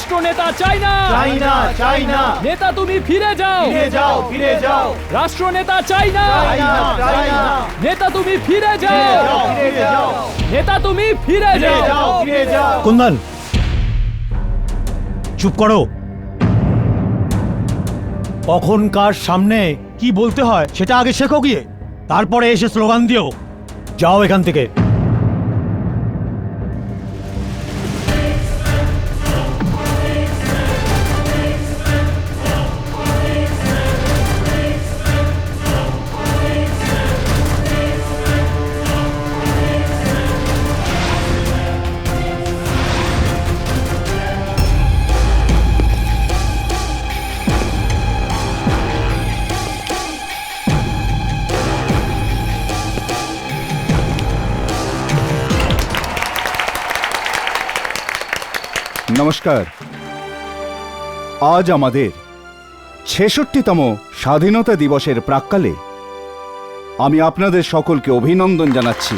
রাষ্ট্রনেতা চাই না, চাই না, চাই না। নেতা তুমি ফিরে যাও, ফিরে যাও, ফিরে যাও। রাষ্ট্রনেতা চাই না, চাই না, চাই না। নেতা তুমি ফিরে ফিরে যাও, যাও, ফিরে যাও। নেতা তুমি ফিরে ফিরে যাও, যাও। ফিরে যাও। কুন্দন, চুপ করো। কখন কার সামনে কি বলতে হয় সেটা আগে শেখো গিয়ে, তারপরে এসে স্লোগান দিও। যাও এখান থেকে। নমস্কার। আজ আমাদের ৬৬তম স্বাধীনতা দিবসের প্রাক্কালে আমি আপনাদের সকলকে অভিনন্দন জানাচ্ছি।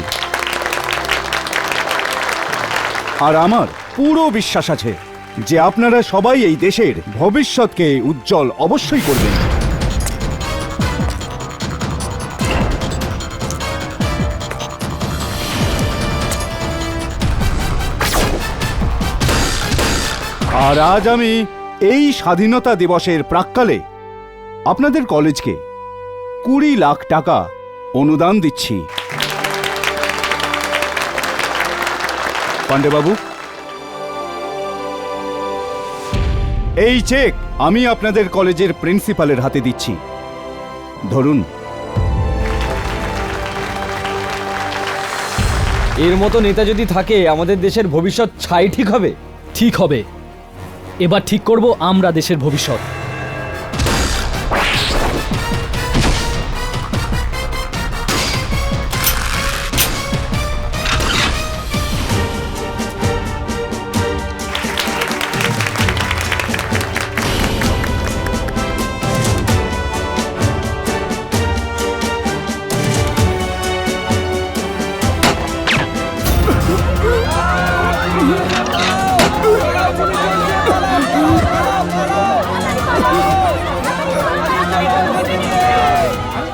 আর আমার পুরো বিশ্বাস আছে যে আপনারা সবাই এই দেশের ভবিষ্যৎকে উজ্জ্বল অবশ্যই করবেন। আর আজ আমি এই স্বাধীনতা দিবসের প্রাক্কালে আপনাদের কলেজকে ২০ লাখ টাকা অনুদান দিচ্ছি। পান্ডেবাবু, এই চেক আমি আপনাদের কলেজের প্রিন্সিপালের হাতে দিচ্ছি। ধরুন। এর মতো নেতা যদি থাকে আমাদের দেশের ভবিষ্যৎ ছাই ঠিক হবে। ঠিক হবে, এবার ঠিক করব আমরা দেশের ভবিষ্যৎ।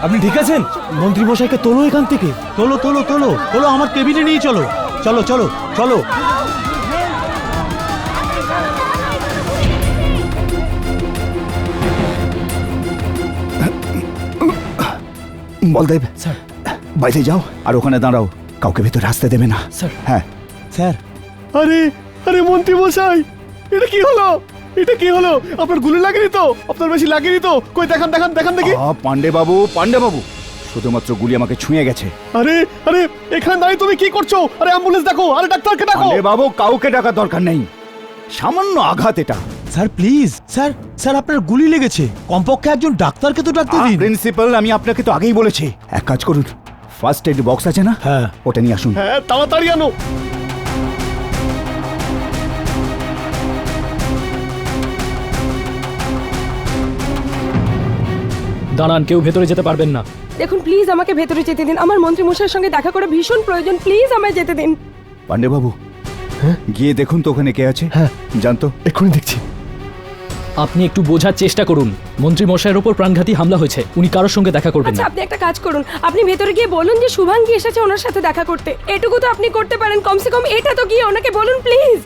আপনি ঠিক আছেন? মন্ত্রী মশাইকে তোলো এখান থেকে, তোলো তোলো তোলো তোলো, আমার কেবিনে নিয়ে চলো। চলো চলো চলো। বলদেব স্যার, বাইরে যাও আর ওখানে দাঁড়াও, কাউকে ভেতরে আসতে দেবে না। স্যার। হ্যাঁ স্যার। আরে আরে মন্ত্রী মশাই, এটা কি হলো? এটা কি হলো? আপনার গুলি লাগেনি তো? আপনার বেশি লাগেনি তো? কই দেখান দেখান দেখান দেখি। পান্ডেবাবু, পান্ডেবাবু, শুধুমাত্র গুলি আমাকে ছুঁয়ে গেছে। আরে আরে এখানে দাঁড়িয়ে তুমি কি করছো? আরে অ্যাম্বুলেন্স ডাকো, আরে ডাক্তারকে ডাকো। পান্ডেবাবু, কাউকে ডাকার দরকার নেই, সামান্য আঘাত এটা। স্যার প্লিজ, স্যার স্যার আপনার গুলি লেগেছে, কমপক্ষে একজন ডাক্তারকে তো ডাকতে দিন। প্রিন্সিপাল, আমি আপনাকে তো আগেই বলেছি, এক কাজ করুন, ফার্স্ট এড বক্স আছে না? হ্যাঁ। ওটা নিয়ে আসুন। হ্যাঁ, তাড়াতাড়ি আনো। দাঁড়ান, কেউ ভেতরে যেতে পারবেন না। দেখুন প্লিজ আমাকে ভেতরে যেতে দিন, আমার মন্ত্রী মশাইয়ের সঙ্গে দেখা করা ভীষণ প্রয়োজন, প্লিজ আমায় যেতে দিন। পান্ডেবাবু, গিয়ে দেখুন তো ওখানে কে আছে। হ্যাঁ। জানতো। এক্ষুনি দেখছি। আপনি একটু বোঝার চেষ্টা করুন, মন্ত্রী মশাইয়ের ওপর প্রাণঘাতী হামলা হয়েছে, উনি কারোর সঙ্গে দেখা করবেন আচ্ছা না। আপনি একটা কাজ করুন, আপনি ভেতরে গিয়ে বলুন যে শুভাঙ্গী এসেছে ওনার সাথে দেখা করতে, এটুকু তো আপনি করতে পারেন, কমসে কম এটা তো গিয়ে ওনাকে বলুন প্লিজ।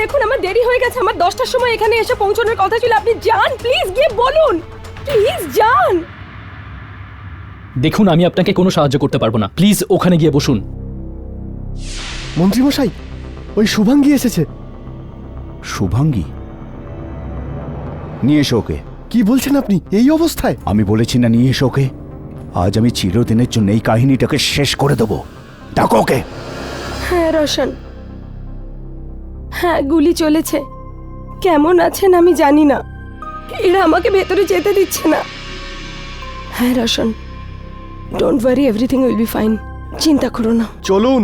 দেখুন আমার দেরি হয়ে গেছে, আমার 10টার সময় এখানে এসে পৌঁছানোর কথা ছিল, আপনি যান প্লিজ, গিয়ে বলুন প্লিজ, যান। দেখুন, আমি আপনাকে কোনো সাহায্য করতে পারবো না, প্লিজ ওখানে গিয়ে বসুন। মন্ত্রী মশাই, ওই শুভাঙ্গী এসেছে। শুভাঙ্গী? নিয়ে এসো ওকে। কি বলছেন আপনি এই অবস্থায়? আমি বলেছি না নিয়ে এসো ওকে। আজ আমি চিরদিনের জন্য এই কাহিনীটাকে শেষ করে দেবো। ডাকো ওকে। হ্যাঁ রোশন, হ্যাঁ গুলি চলেছে, কেমন আছেন আমি জানি না, এরা আমাকে ভেতরে যেতে দিচ্ছে না। হ্যাঁ Roshan, don't worry, everything will be fine, চিন্তা করো না। চলুন,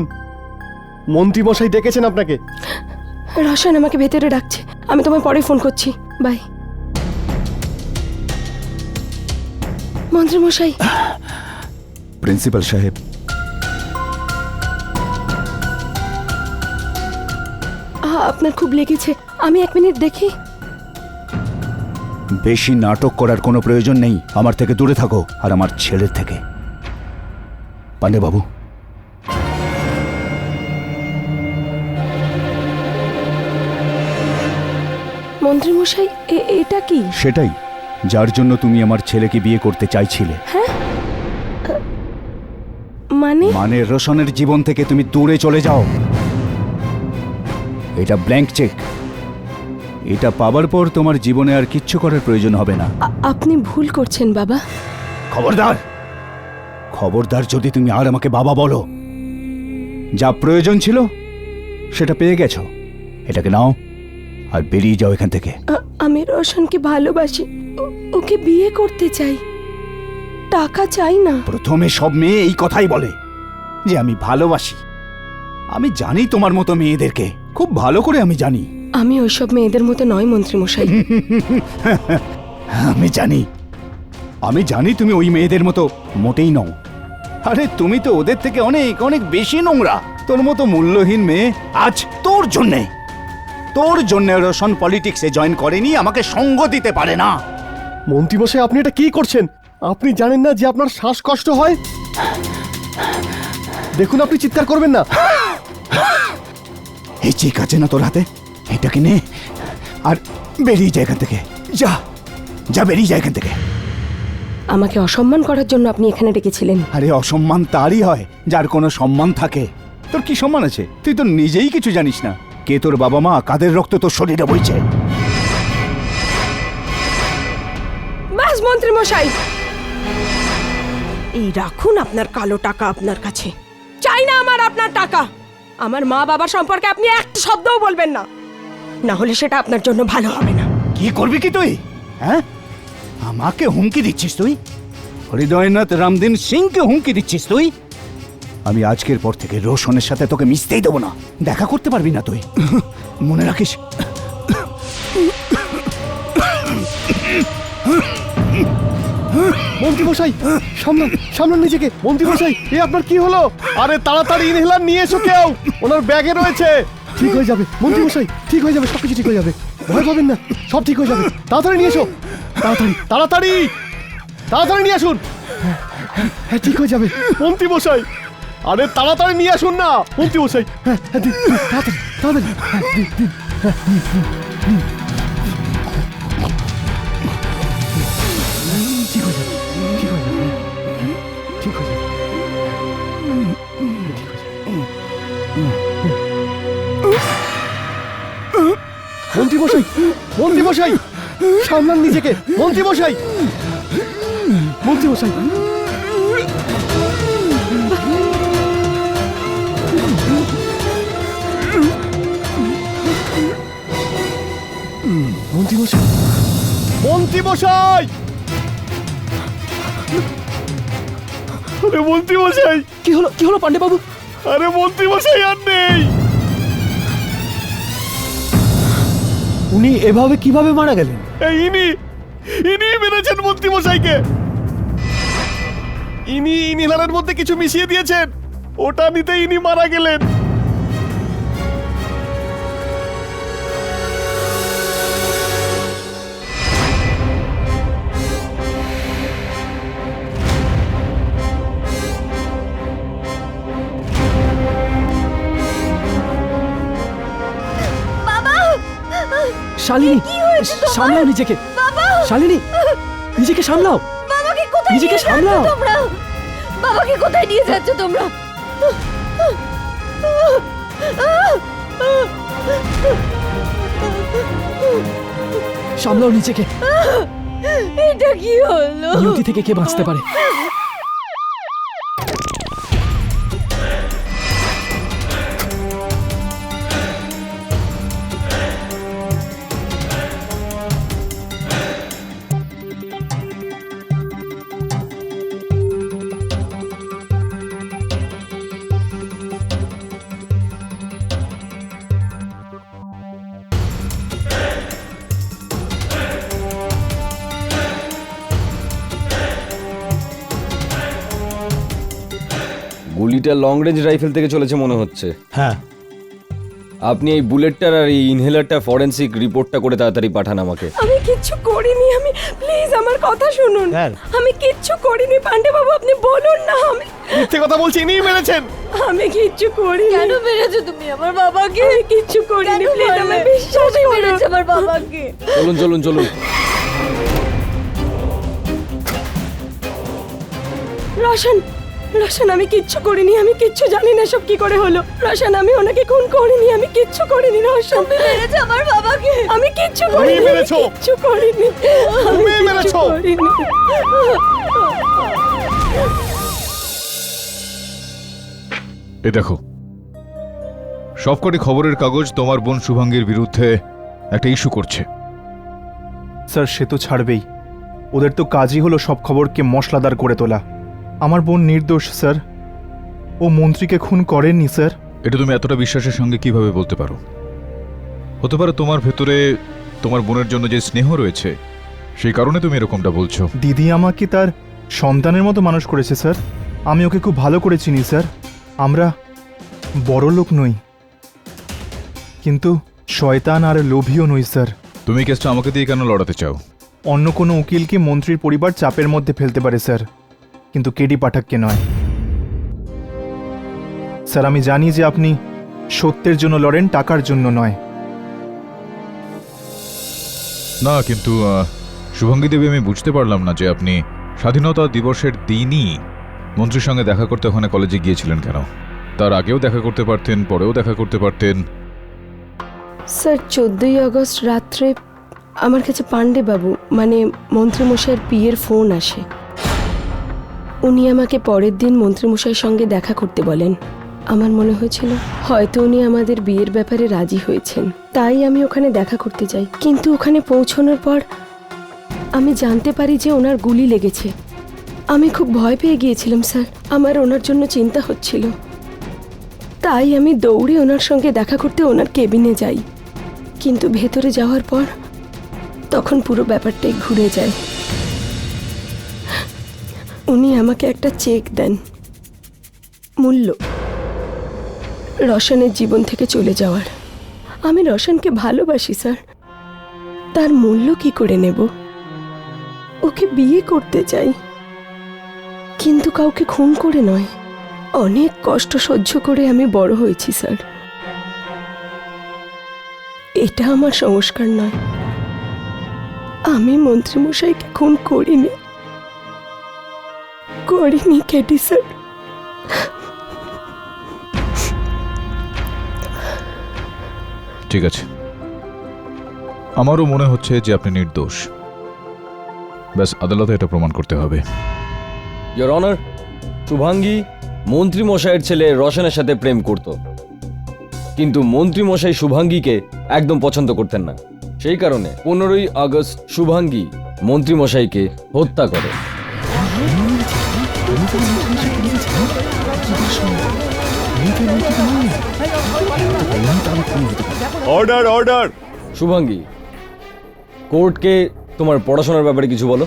মন্ত্রী মশাই ডেকেছেন আপনাকে। রোশন আমাকে ভেতরে ডাকছে, আমি তোমায় পরে ফোন করছি, বাই। মন্ত্রী মশাই। প্রিন্সিপাল সাহেব, আপনার খুব লেগেছে, আমি 1 মিনিট দেখি। বেশি নাটক করার কোনো প্রয়োজন নেই। আমার থেকে দূরে থাকো, আর আমার ছেলের থেকে। পান্ডে বাবু, মন্ত্রীমশাই এটা কি? সেটাই যার জন্য তুমি আমার ছেলেকে বিয়ে করতে চাইছিলে। মানে রোশনের জীবন থেকে তুমি দূরে চলে যাও। এটা ব্ল্যাঙ্ক চেক। এটা পাবার পর তোমার জীবনে আর কিচ্ছু করার প্রয়োজন হবে না। আপনি ভুল করছেন বাবা। খবরদার, খবরদার যদি তুমি আর আমাকে বাবা বলো। যা প্রয়োজন ছিল সেটা পেয়ে গেছো, এটাকে নাও আর বেরিয়ে যাও এখান থেকে। আমি রোশনকে ভালোবাসি, ওকে বিয়ে করতে চাই, টাকা চাই না। প্রথমে সব মেয়ে এই কথাই বলে যে আমি ভালোবাসি। আমি জানি তোমার মতো মেয়েদেরকে খুব ভালো করে, আমি জানি। আমি ওইসব মেয়েদের মতো নয় মন্ত্রীমশাই। আমি জানি তুমি ওই মেয়েদের মতো মোটেই নও। আরে তুমি তো ওদের থেকে অনেক অনেক বেশি নোংরা। তোর মতো মূল্যহীন মেয়ে আজ তোর জন্যে রোশন পলিটিক্সে জয়েন করেনি, আমাকে সঙ্গ দিতে পারে না। মন্ত্রীমশাই, আপনি এটা কি করছেন? আপনি জানেন না যে আপনার শ্বাসকষ্ট হয়? দেখুন, আপনি চিৎকার করবেন না। এই চিক আছে না তোর হাতে, এটাকে নে আর বেরিয়ে যায় এখান থেকে। যা বেরিয়ে যায় এখান থেকে। আমাকে অসম্মান করার জন্য আপনি এখানে ডেকেছিলেন? আরে অসম্মান তারই হয় যার কোনো সম্মান থাকে। তোর কি সম্মান আছে? তুই তো নিজেই কিছু জানিস না। কে তোর বাবা মা, কাদের রক্ত তোর শরীরে বইছে? বাস মন্ত্রীমশাই, এই রাখুন আপনার কালো টাকা আপনার কাছে। চাই না আমার আপনার টাকা। আমার মা বাবা সম্পর্কে আপনি একটা শব্দও বলবেন না, না হলে সেটা আপনার জন্য ভালো হবে না। কি করবি কি তুই? হ্যাঁ, আমাকে হুমকি দিচ্ছিস তুই? হৃদয়নাথ রামদিন সিংকে হুমকি দিচ্ছিস তুই? আমি আজকের পর থেকে রোশনের সাথে তোকে মিশতেই দেবো না, দেখা করতে পারবি না তুই। মনে রাখিস। মন্ত্রীমশাই, সামলান নিজেকে। মন্ত্রীমশাই, এ আপনার কি হলো? আরে তাড়াতাড়ি ইনহেলার নিয়ে এসো কেউ, ওনার ব্যাগে রয়েছে। ঠিক হয়ে যাবে মন্ত্রীমশাই, ঠিক হয়ে যাবে, সবকিছু ঠিক হয়ে যাবে। ভয় পাবেন না, সব ঠিক হয়ে যাবে। তাড়াতাড়ি নিয়ে এসো, তাড়াতাড়ি নিয়ে আসুন। হ্যাঁ, ঠিক হয়ে যাবে মন্ত্রীমশাই। আরে তাড়াতাড়ি নিয়ে আসুন না মন্ত্রীমশাই। হ্যাঁ, দিন, তাড়াতাড়ি। হ্যাঁ, দিন। ঠিক হয়ে যাবে। মন্ত্রীমশাই, সামলান নিজেকে। মন্ত্রীমশাই। মন্ত্রীমশাই, আরে মন্ত্রীমশাই, কি হলো পান্ডে বাবু? আরে মন্ত্রীমশাই আর নেই। উনি এভাবে কিভাবে মারা গেলেন? এই ইনি মেরেছেন মন্ত্রীমশাইকে। ইনি ইনহেলারের মধ্যে কিছু মিশিয়ে দিয়েছেন, ওটা নিতে ইনি মারা গেলেন। শালিনী, সামলাও নিজেকে। শালিনী, নিজেকে সামলাও। বাবাকে কোথায় নিজেকে নিয়ে যাচ্ছ সামলাও। তোমরা? বাবাকে কোথায় নিয়ে যাচ্ছ তোমরা? সামলাও নিজেকে। এটা কি হলো? নিয়তি থেকে কে বাঁচতে পারে? গুলিটা লং রেঞ্জ রাইফেল থেকে চলেছে মনে হচ্ছে। হ্যাঁ, আপনি এই বুলেটটার আর এই ইনহেলারটার ফরেন্সিক রিপোর্টটা করে তাড়াতাড়ি পাঠান আমাকে। আমি কিচ্ছু করিনি, আমি প্লিজ আমার কথা শুনুন। স্যার। আমি কিচ্ছু করিনি পান্ডে বাবু, আপনি বলুন না। মিথ্যে কথা বলছি, ইনিই মেরেছেন। আমি কিচ্ছু করিনি। কেন মেরেছো তুমি আমার বাবাকে? আমি কিচ্ছু করিনি, প্লিজ আমার বিশ্বাস তুমি করুন। মেরেছো আমার বাবাকে। চলুন চলুন চলুন। রোশন, রোশন আমি কিচ্ছু করিনি, আমি কিচ্ছু জানি না সব কি করে হলো। রোশন আমি ওনাকে খুন করিনি, আমি কিচ্ছু করিনি রোশন। তুমি মেরেছো আমার বাবাকে। আমি কিচ্ছু তুমি করিনি, আমি মেরেছো। কিচ্ছু করিনি, আমি তুমি কিচ্ছু মেরেছো। করিনি। এ দেখো, সবকটি খবরের কাগজ তোমার বোন শুভাঙ্গীর বিরুদ্ধে একটা ইস্যু করছে। স্যার সে তো ছাড়বেই, ওদের তো কাজই হলো সব খবরকে মশলাদার করে তোলা। আমার বোন নির্দোষ স্যার, ও মন্ত্রীকে খুন করেননি স্যার। এটা তুমি এতটা বিশ্বাসের সঙ্গে কিভাবে বলতে পারো? হতে পারে তোমার ভেতরে তোমার বোনের জন্য যে স্নেহ রয়েছে সেই কারণে তুমি এরকমটা বলছো। দিদি আমাকে তার সন্তানের মতো মানুষ করেছে স্যার, আমি ওকে খুব ভালো করে চিনি স্যার। আমরা বড় লোক নই, কিন্তু শয়তান আর লোভীও নই স্যার। তুমি কেসটা আমাকে দিয়ে কেন লড়াতে চাও? অন্য কোনো উকিলকে মন্ত্রীর পরিবার চাপের মধ্যে ফেলতে পারে স্যার, কিন্তু কেডি পাঠককে নয়। স্যার আমি জানি যে আপনি সত্যের জন্য লড়েন, টাকার জন্য নয়। না, কিন্তু শুভাঙ্গী দেবী, আমি বুঝতে পারলাম না যে আপনি স্বাধীনতা দিবসের দিনই মন্ত্রীর সঙ্গে দেখা করতে ওখানে কলেজে গিয়েছিলেন কেন? তার আগেও দেখা করতে পারতেন, পরেও দেখা করতে পারতেন। স্যার 14ই আগস্ট রাত্রে আমার কাছে পান্ডে বাবু মানে মন্ত্রীমশাইয়ের পিয়ের ফোন আসে। উনি আমাকে পরের দিন মন্ত্রীমশাইয়ের সঙ্গে দেখা করতে বলেন। আমার মনে হয়েছিল হয়তো উনি আমাদের বিয়ের ব্যাপারে রাজি হয়েছেন, তাই আমি ওখানে দেখা করতে যাই। কিন্তু ওখানে পৌঁছানোর পর আমি জানতে পারি যে ওনার গুলি লেগেছে। আমি খুব ভয় পেয়ে গিয়েছিলাম স্যার, আমার ওনার জন্য চিন্তা হচ্ছিল। তাই আমি দৌড়ে ওনার সঙ্গে দেখা করতে ওনার কেবিনে যাই। কিন্তু ভেতরে যাওয়ার পর তখন পুরো ব্যাপারটাই ঘুরে যায়। উনি আমাকে একটা চেক দেন, মূল্য রোশনের জীবন থেকে চলে যাওয়ার। আমি রোশনকে ভালোবাসি স্যার, তার মূল্য কি করে নেব? ওকে বিয়ে করতে চাই, কিন্তু কাউকে খুন করে নয়। অনেক কষ্ট সহ্য করে আমি বড় হয়েছি স্যার, এটা আমার সংস্কার নয়। আমি মন্ত্রীমশাইকে খুন করিনি, কেটি স্যার। ঠিক আছে, আমারও মনে হচ্ছে যে আপনি নির্দোষ। ব্যাস, আদালতে এটা প্রমাণ করতে হবে। ইয়োর অনার, শুভাঙ্গী মন্ত্রীমশাইয়ের ছেলে রোশনের সাথে প্রেম করত, কিন্তু মন্ত্রীমশাই শুভাঙ্গীকে একদম পছন্দ করতেন না। সেই কারণে 15ই আগস্ট শুভাঙ্গী মন্ত্রীমশাইকে হত্যা করে। Order order. শুভাঙ্গী, কোর্টকে তোমার পড়াশোনার ব্যাপারে কিছু বলো।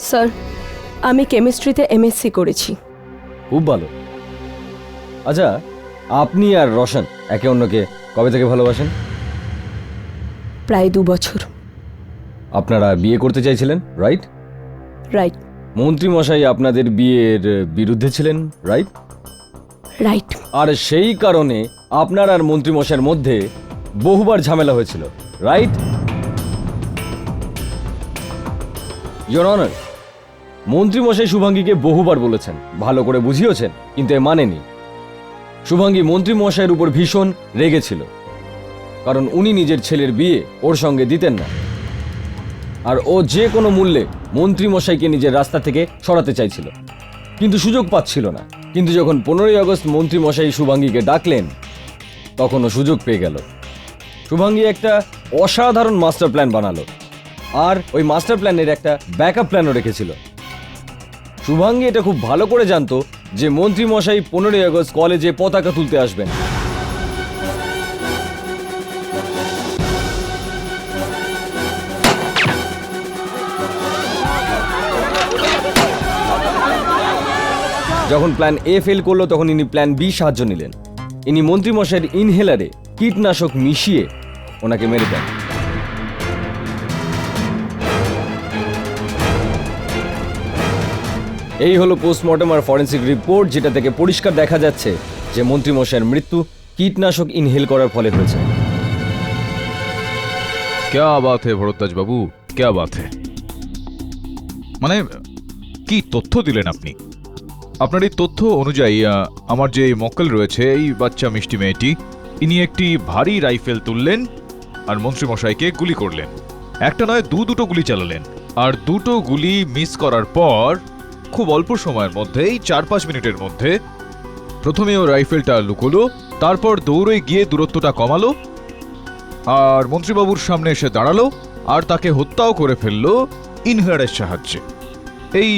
স্যার আমি কেমিস্ট্রিতে এমএসসি করেছি। খুব ভালো। আচ্ছা, আপনি আর রোশন একে অন্যকে কবে থেকে ভালোবাসেন? প্রায় 2 বছর। আপনারা বিয়ে করতে চাইছিলেন, রাইট? রাইট মন্ত্রীমশাই আপনাদের বিয়ের বিরুদ্ধে ছিলেন, রাইট? রাইট। আর সেই কারণে আপনার আর মন্ত্রীমশাইয়ের মধ্যে বহুবার ঝামেলা হয়েছিল, রাইট? ইয়োর অনার, মন্ত্রীমশাই শুভাঙ্গীকে বহুবার বলেছেন, ভালো করে বুঝিয়েছেন, কিন্তু এ মানেনি। শুভাঙ্গী মন্ত্রীমশাইয়ের উপর ভীষণ রেগেছিল, কারণ উনি নিজের ছেলের বিয়ে ওর সঙ্গে দিতেন না, আর ও যে কোনো মূল্যে মন্ত্রীমশাইকে নিজের রাস্তা থেকে সরাতে চাইছিল, কিন্তু সুযোগ পাচ্ছিল না। কিন্তু যখন 15ই আগস্ট মন্ত্রীমশাই শুভাঙ্গীকে ডাকলেন, তখন ও সুযোগ পেয়ে গেল। শুভাঙ্গী একটা অসাধারণ মাস্টার প্ল্যান বানালো, আর ওই মাস্টার প্ল্যানের একটা ব্যাকআপ প্ল্যানও রেখেছিল। শুভাঙ্গী এটা খুব ভালো করে জানতো যে মন্ত্রীমশাই 15ই আগস্ট কলেজে পতাকা তুলতে আসবেন। যখন প্ল্যান এ ফেল করলো, তখন ইনি প্ল্যান বি সাহায্য নিলেন। ইনি মন্ত্রীমশাইয়ের ইনহেলারে কীটনাশক মিশিয়ে ওনাকে মেরে দেন। এই হলো পোস্টমর্টম আর ফরেন্সিক রিপোর্ট, যেটা থেকে পরিষ্কার দেখা যাচ্ছে যে মন্ত্রীমশাইয়ের মৃত্যু কীটনাশক ইনহেল করার ফলে হয়েছে। ক্যা বাত হে ভরদ্বাজ বাবু, ক্যা বাত হে। মানে কি তথ্য দিলেন আপনি? আপনার এই তথ্য অনুযায়ী আমার যে মক্কেল রয়েছে, এই বাচ্চা মিষ্টি মেয়েটি, ইনি একটি ভারী রাইফেল তুললেন আর মন্ত্রীমশাইকে গুলি করলেন। একটা নয়, দুটো গুলি চালালেন, আর দুটো গুলি মিস করার পর খুব অল্প সময়ের মধ্যেই 4-5 মিনিটের মধ্যে প্রথমে ও রাইফেলটা লুকোলো, তারপর দৌড়ে গিয়ে দূরত্বটা কমালো আর মন্ত্রীবাবুর সামনে এসে দাঁড়ালো আর তাকে হত্যাও করে ফেললো ইনহেলারের সাহায্যে। এই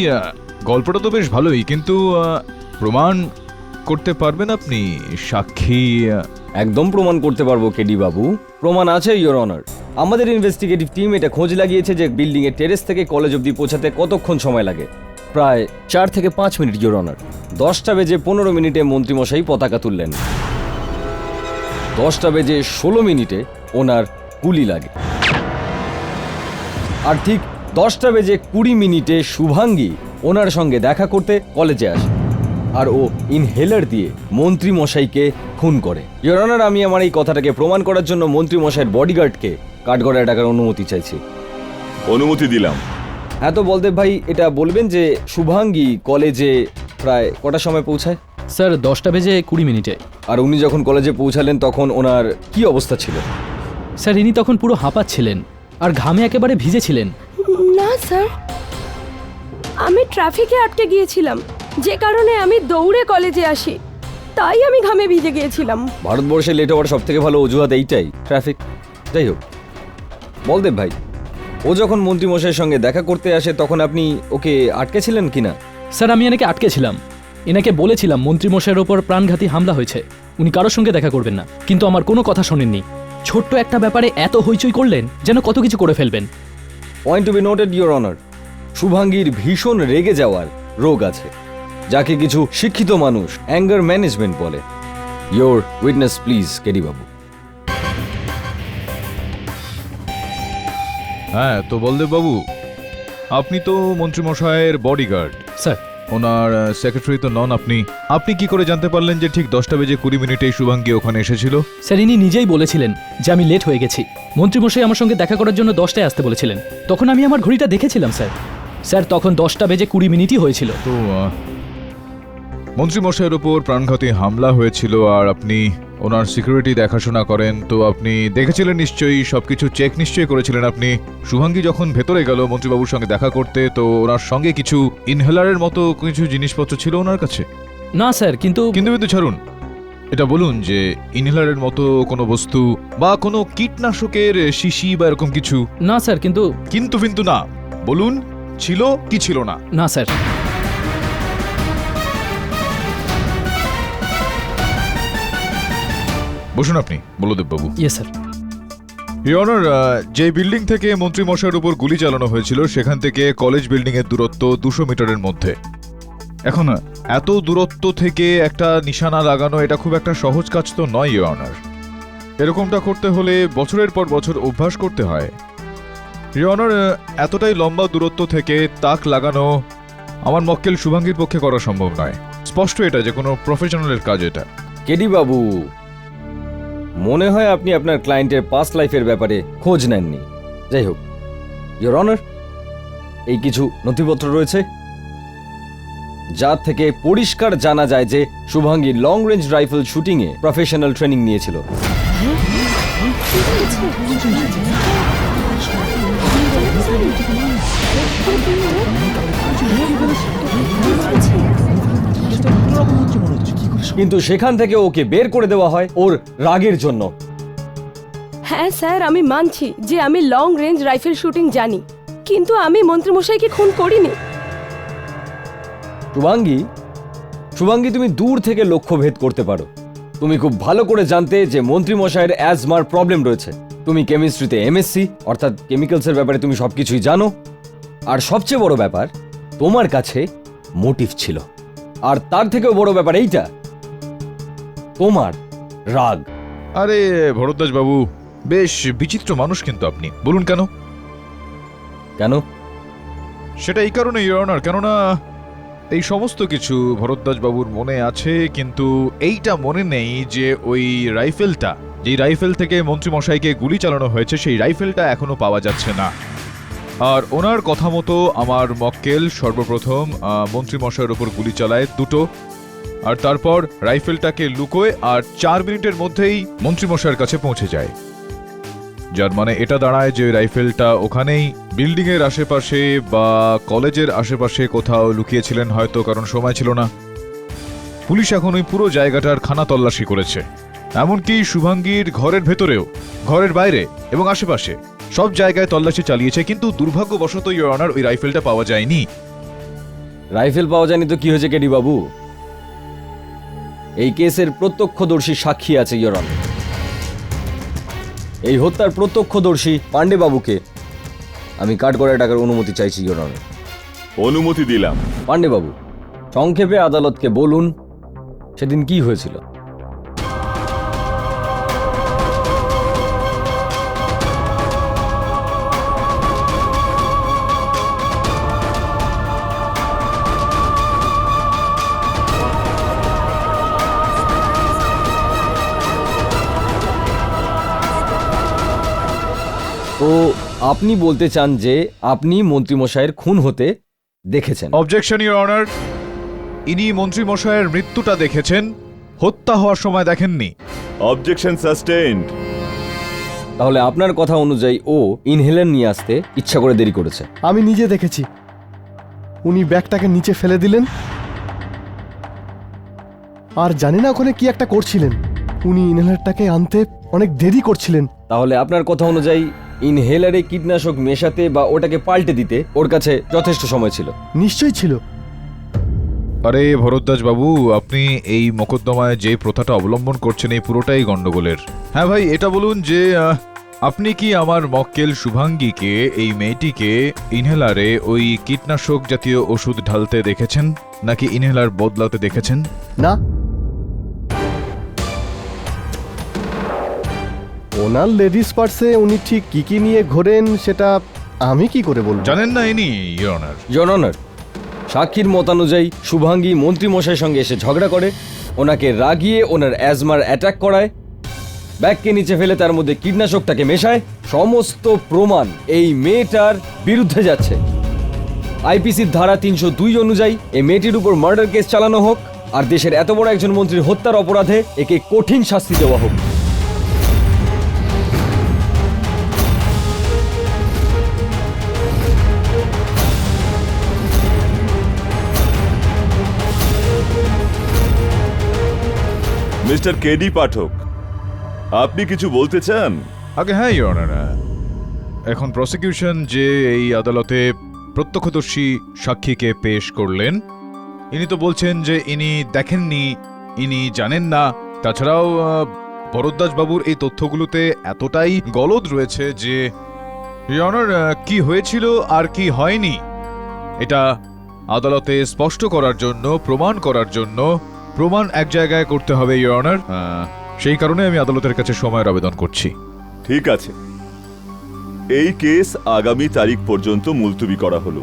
গল্পটা তো বেশ ভালোই, কিন্তু প্রমাণ করতে পারবেন আপনি? সাক্ষী? একদম প্রমাণ করতে পারবো কেডি বাবু, প্রমাণ আছে ইওর অনার। আমাদের ইনভেস্টিগেটিভ টিম এটা খোঁজ লাগিয়েছে যে বিল্ডিং এর টেরেস থেকে কলেজ অবধি পৌঁছাতে কতক্ষণ সময় লাগে। প্রায় 4 থেকে 5 মিনিট ইওর অনার। 10টা বেজে 15 মিনিটে মন্ত্রীমশাই পতাকা তুললেন, 10টা বেজে 16 মিনিটে ওনার গুলি লাগে, আর ঠিক 10টা বেজে 20 মিনিটে শুভাঙ্গী ওনার সঙ্গে দেখা করতে কলেজে আসে, আর ও ইনহেলার দিয়ে মন্ত্রীমশাইকে খুন করে। ইওর অনার, আমি আমার এই কথাটাকে প্রমাণ করার জন্য মন্ত্রীমশাইয়ের বডিগার্ডকে কাঠগড়ায় ডাকার অনুমতি চাইছি। অনুমতি দিলাম। হ্যাঁ, তো বলদেব ভাই, এটা বলবেন যে শুভাঙ্গী কলেজে প্রায় কটার সময় পৌঁছায়? স্যার 10টা বেজে 20 মিনিটে। আর উনি যখন কলেজে পৌঁছালেন তখন ওনার কি অবস্থা ছিল? স্যার ইনি তখন পুরো হাঁপাচ্ছিলেন আর ঘামে একেবারে ভিজেছিলেন। না স্যার, আমি ট্রাফিকে আটকে গিয়েছিলাম, যে কারণে আমি দৌড়ে কলেজে আসি, তাই আমি ঘামে ভিজে গিয়েছিলাম। ভারতবর্ষে লেট হওয়ার সব থেকে ভালো অজুহাত এইটাই, ট্রাফিক। যাই হোক, বলদেব ভাই, ও যখন মন্ত্রীমশাইয়ের সঙ্গে দেখা করতে আসে তখন আপনি ওকে আটকেছিলেন কিনা? স্যার আমি এনাকে আটকেছিলাম, এনাকে বলেছিলাম মন্ত্রীমশাইয়ের ওপর প্রাণঘাতী হামলা হয়েছে, উনি কারোর সঙ্গে দেখা করবেন না, কিন্তু আমার কোনো কথা শোনেননি। ছোট্ট একটা ব্যাপারে এত হইচই করলেন যেন কত কিছু করে ফেলবেন। Point to be noted your honour, শুভাঙ্গীর ভীষণ রেগে যাওয়ার রোগ আছে, যাকে কিছু শিক্ষিত মানুষ অ্যাঙ্গার ম্যানেজমেন্ট বলে। Your witness please KD babu. হ্যাঁ, তো বলদেব বাবু, আপনি তো মন্ত্রীমশাইয়ের বডিগার্ড, স্যার ওনার সেক্রেটারি তো নন আপনি। আপনি কি করে জানতে পারলেন যে ঠিক 10টা বেজে 20 মিনিটেই শুভাঙ্গী ওখানে এসেছিল? স্যার ইনি নিজেই বলেছিলেন যে আমি লেট হয়ে গেছি, মন্ত্রীমশাই আমার সঙ্গে দেখা করার জন্য 10টায় আসতে বলেছিলেন। তখন আমি আমার ঘড়িটা দেখেছিলাম স্যার, স্যার তখন 10টা বেজে 20 মিনিটই হয়েছিল। তো মন্ত্রীমশাইয়ের ওপর প্রাণঘাতী হামলা হয়েছিল আর আপনি ওনার সিকিউরিটি দেখাশোনা করেন, তো আপনি দেখেছিলেন নিশ্চয়ই, সবকিছু চেক নিশ্চয়ই করেছিলেন আপনি। শুভাঙ্গী যখন ভেতরে গেল মন্ত্রীবাবুর সঙ্গে দেখা করতে, তো ওনার সঙ্গে কিছু ইনহেলারের মতো কিছু জিনিসপত্র ছিল ওনার কাছে? না স্যার, কিন্তু কিন্তু ছাড়ুন, এটা বলুন যে ইনহেলারের মতো কোনো বস্তু বা কোনো কীটনাশকের শিশি বা এরকম কিছু? না স্যার, কিন্তু কিন্তু না, বলুন ছিল কি ছিল না? না স্যার। বসুন আপনি, বলদেব বাবু। Yes sir. ইওর অনার, যে বিল্ডিং থেকে মন্ত্রীমশাইয়ের উপর গুলি চালানো হয়েছিল সেখান থেকে কলেজ বিল্ডিং এর দূরত্ব 200 মিটারের মধ্যে। এখন এত দূরত্ব থেকে একটা নিশানা লাগানো এটা খুব একটা সহজ কাজ তো নয় ইওর অনার। এরকমটা করতে হলে বছরের পর বছর অভ্যাস করতে হয়। ইওর অনার, এতটাই লম্বা দূরত্ব থেকে তাক লাগানো আমার মক্কেল শুভাঙ্গীর পক্ষে করা সম্ভব নয়। স্পষ্ট এটা যে কোনো প্রফেশনালের কাজ এটা। কেডি বাবু, মনে হয় আপনি আপনার ক্লায়েন্টের পাস্ট লাইফের ব্যাপারে খোঁজ নেননি। যাই হোক, ইওর অনার, এই কিছু নথিপত্র রয়েছে যার থেকে পরিষ্কার জানা যায় যে শুভাঙ্গী লং রেঞ্জ রাইফেল শুটিংয়ে প্রফেশনাল ট্রেনিং নিয়েছিল। কিন্তু সেখান থেকে ওকে বের করে দেওয়া হয় ওর রাগের জন্য। হ্যাঁ স্যার, আমি মানছি যে আমি লং রেঞ্জ রাইফেল শুটিং জানি, কিন্তু আমি মন্ত্রীমশাইকে খুন করিনি। শুভাঙ্গী, তুমি দূর থেকে লক্ষ্য ভেদ করতে পারো। তুমি খুব ভালো করে জানতে যে মন্ত্রীমশাইয়ের অ্যাজমার প্রবলেম রয়েছে। তুমি কেমিস্ট্রিতে এমএসসি, অর্থাৎ কেমিক্যালসের ব্যাপারে তুমি সবকিছুই জানো। আর সবচেয়ে বড় ব্যাপার, তোমার কাছে মোটিভ ছিল। আর তার থেকেও বড় ব্যাপার এইটা, তোমার রাগ। আরে ভরদ্বাজ বাবু, বেশ বিচিত্র মানুষ কিন্তু আপনি। বলুন কেন? কেন? সেটা এই কারণে ইওর অনার, কেননা এই সমস্ত কিছু ভরদ্বাজ বাবুর মনে আছে, কিন্তু এইটা মনে নেই যে ওই রাইফেলটা, যেই রাইফেল থেকে মন্ত্রী মশাইকে গুলি চালানো হয়েছে, সেই রাইফেলটা এখনো পাওয়া যাচ্ছে না। আর ওনার কথা মতো আমার মক্কেল সর্বপ্রথম মন্ত্রী মশাইয়ের ওপর গুলি চালায় দুটো, আর তারপর রাইফেলটাকে লুকোয় আর 4 মিনিটের মধ্যেই মন্ত্রী মশাইয়ের কাছে পৌঁছে যায়। যার মানে এটা দাঁড়ায় যে রাইফেলটা ওখানেই বিল্ডিং এর আশেপাশে বা কলেজের আশেপাশে কোথাও লুকিয়েছিলেন হয়তো, কারণ সময় ছিল না। পুলিশ এখন ওই পুরো জায়গাটার খানা তল্লাশি করেছে, এমনকি শুভাঙ্গীর ঘরের ভেতরেও, ঘরের বাইরে এবং আশেপাশে সব জায়গায় তল্লাশি চালিয়েছে, কিন্তু দুর্ভাগ্যবশত ইওর অনার ওই রাইফেলটা পাওয়া যায়নি। রাইফেল পাওয়া যায়নি তো কি হয়েছে কেডি বাবু? এই কেসের প্রত্যক্ষদর্শী সাক্ষী আছে ইওর অনার। এই হত্যার প্রত্যক্ষদর্শী পান্ডে বাবুকে আমি কাঠগড়ায় টাকার অনুমতি চাইছি ইওর অনার। অনুমতি দিলাম। পান্ডে বাবু, সংক্ষেপে আদালতকে বলুন সেদিন কি হয়েছিল। তো আপনি বলতে চান যে আপনি মন্ত্রীমশাইয়ের খুন হতে দেখেছেন? অবজেকশন ইওর অনার, ইনি মন্ত্রী মশাইয়ের মৃত্যুটা দেখেছেন, হত্যা হওয়ার সময় দেখেননি। Objection sustained. তাহলে আপনার কথা অনুযায়ী ও ইনহেলার নিয়ে আসতে ইচ্ছা করে দেরি করেছে। আমি নিজে দেখেছি, উনি ব্যাগটাকে নিচে ফেলে দিলেন, আর জানি না ওখানে কি একটা করছিলেন। উনি ইনহেলারটাকে আনতে অনেক দেরি করছিলেন। তাহলে আপনার কথা অনুযায়ী ইনহেলারে কীটনাশক মেশাতে বা ওটাকে পাল্টে দিতে ওর কাছে যথেষ্ট সময় ছিল। নিশ্চয়ই ছিল। আরে ভরদ্বাজ বাবু, আপনি এই মোকদ্দমায় যে প্রথাটা অবলম্বন করছেন এই পুরোটাই গন্ডগোলের। হ্যাঁ ভাই, এটা বলুন যে আপনি কি আমার মক্কেল শুভাঙ্গীকে, এই মেয়েটিকে ইনহেলারে ওই কীটনাশক জাতীয় ওষুধ ঢালতে দেখেছেন, নাকি ইনহেলার বদলাতে দেখেছেন? না, ওনার লেডিস পার্সে উনি ঠিক কি কি নিয়ে ঘোরেন সেটা আমি কি করে বলবো? জানেন না ইনি ইওর অনার? ইওর অনার, সাক্ষীর মতানুযায়ী শুভাঙ্গী মন্ত্রীমশাইয়ের সঙ্গে এসে ঝগড়া করে, ওনাকে রাগিয়ে ওনার অ্যাজমার অ্যাটাক করায়, ব্যাগকে নিচে ফেলে তার মধ্যে কীটনাশকটাকে মেশায়। সমস্ত প্রমাণ এই মেয়েটার বিরুদ্ধে যাচ্ছে। আইপিসির ধারা 302 অনুযায়ী এই মেয়েটির উপর মার্ডার কেস চালানো হোক, আর দেশের এত বড় একজন মন্ত্রীর হত্যার অপরাধে একে কঠিন শাস্তি দেওয়া হোক। মিস্টার কেডি পাঠক, আপনি কিছু বলতে চান? আগে হ্যাঁ ইওর অনার, এখন প্রসিকিউশন যে এই আদালতে প্রত্যক্ষদর্শী সাক্ষীকে পেশ করলেন, ইনি তো বলছেন যে ইনি দেখেননি, ইনি জানেন না। তাছাড়াও ভরদ্বাজ বাবুর এই তথ্যগুলোতে এতটাই গলদ রয়েছে যে ইওর অনার, কি হয়েছিল আর কি হয়নি এটা আদালতে স্পষ্ট করার জন্য, প্রমাণ করার জন্য প্রমাণ এক জায়গায় করতে হবে ইওর অনার। সেই কারণে আমি আদালতের কাছে সময়ের আবেদন করছি। ঠিক আছে, এই কেস আগামী তারিখ পর্যন্ত মুলতবি করা হলো।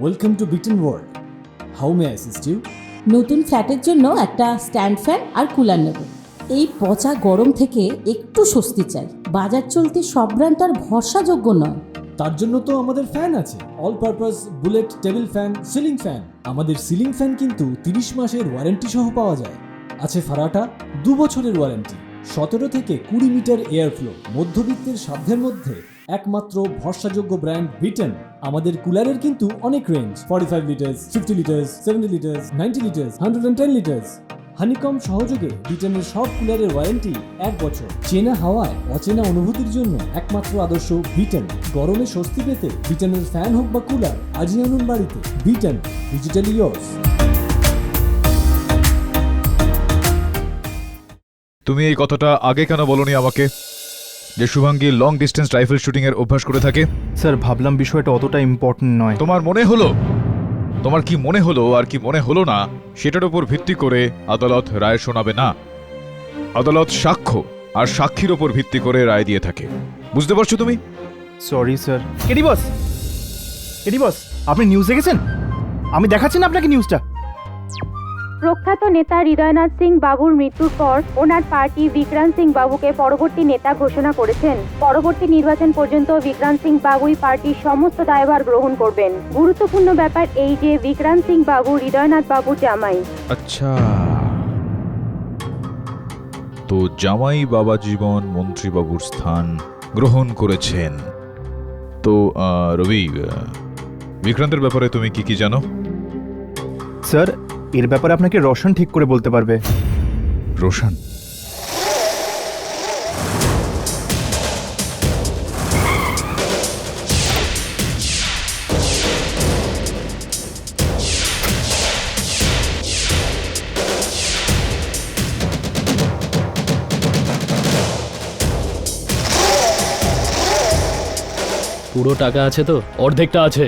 Welcome to Bitten world. How may I assist you? নতুন ফ্ল্যাটের জন্য একটা স্ট্যান্ড ফ্যান আর কুলার নেব। এই পচা গরম থেকে একটু স্বস্তি চাই। বাজার চলতে সব ব্র্যান্ড আর ভরসাযোগ্য নয়। তার জন্য তো আমাদের ফ্যান আছে, all purpose bullet table fan, ceiling fan. আমাদের সিলিং ফ্যান কিন্তু 30 মাসের ওয়ারেন্টি সহ পাওয়া যায়। আছে ফারাটা 2 বছরের ওয়ারেন্টি, 17 থেকে 20 মিটার এয়ার ফ্লো। মধ্যবিত্তের সাধ্যের মধ্যে একমাত্র ভরসাযোগ্য ব্র্যান্ড বিটেন। আমাদের কুলারের কিন্তু অনেক range, 45 litres, 50 litres, 70 litres, 90 litres, 110 litres. Honeycomb সহযোগে বিটেনের সব কুলারের ওয়ারেন্টি 1 বছর। চেনা হাওয়ায় অচেনা অনুভূতির জন্য একমাত্র আদর্শ বিটেন। গরমে স্বস্তি পেতে বিটেনের ফ্যান হোক বা কুলার, আজই আনুন বাড়িতে। Beaten, digitally yours. তুমি এই কথাটা আগে কেন বলনি আমাকে, যে Shubhangi long distance rifle shooting এর অভ্যাস করে থাকে? স্যার, ভাবলাম বিষয়টা অতটা ইম্পর্টেন্ট নয়। তোমার মনে হলো তোমার কি মনে হলো আর কি মনে হলো না সেটার উপর ভিত্তি করে আদালত রায় শোনাবে না। আদালত সাক্ষ্য আর সাক্ষীর উপর ভিত্তি করে রায় দিয়ে থাকে। বুঝতে পারছো তুমি? Sorry sir. কেডি বস, কেডি বস, আপনি নিউজ দেখেছেন? আমি দেখাচ্ছি না আপনাকে নিউজটা। প্রখ্যাত নেতা হৃদয়নাথ সিং বাবুর মৃত্যুর পর ওনার পার্টি বিক্রান্ত সিং বাবুকে পরবর্তী নেতা ঘোষণা করেছেন। পরবর্তী নির্বাচন পর্যন্ত বিক্রান্ত সিং বাবুই পার্টির সমস্ত দায়ভার গ্রহণ করবেন। গুরুত্বপূর্ণ ব্যাপার এই যে বিক্রান্ত সিং বাবু হৃদয়নাথ বাবুর জামাই। আচ্ছা, তো জামাই বাবা জীবন মন্ত্রীবাবুর স্থান গ্রহণ করেছেন। তো রবি, বিক্রান্তের ব্যাপারে তুমি কি কি জানো? স্যার, এর ব্যাপারে আপনাকে রোশন ঠিক করে বলতে পারবে। রোশন? পুরো টাকা আছে তো? অর্ধেকটা আছে,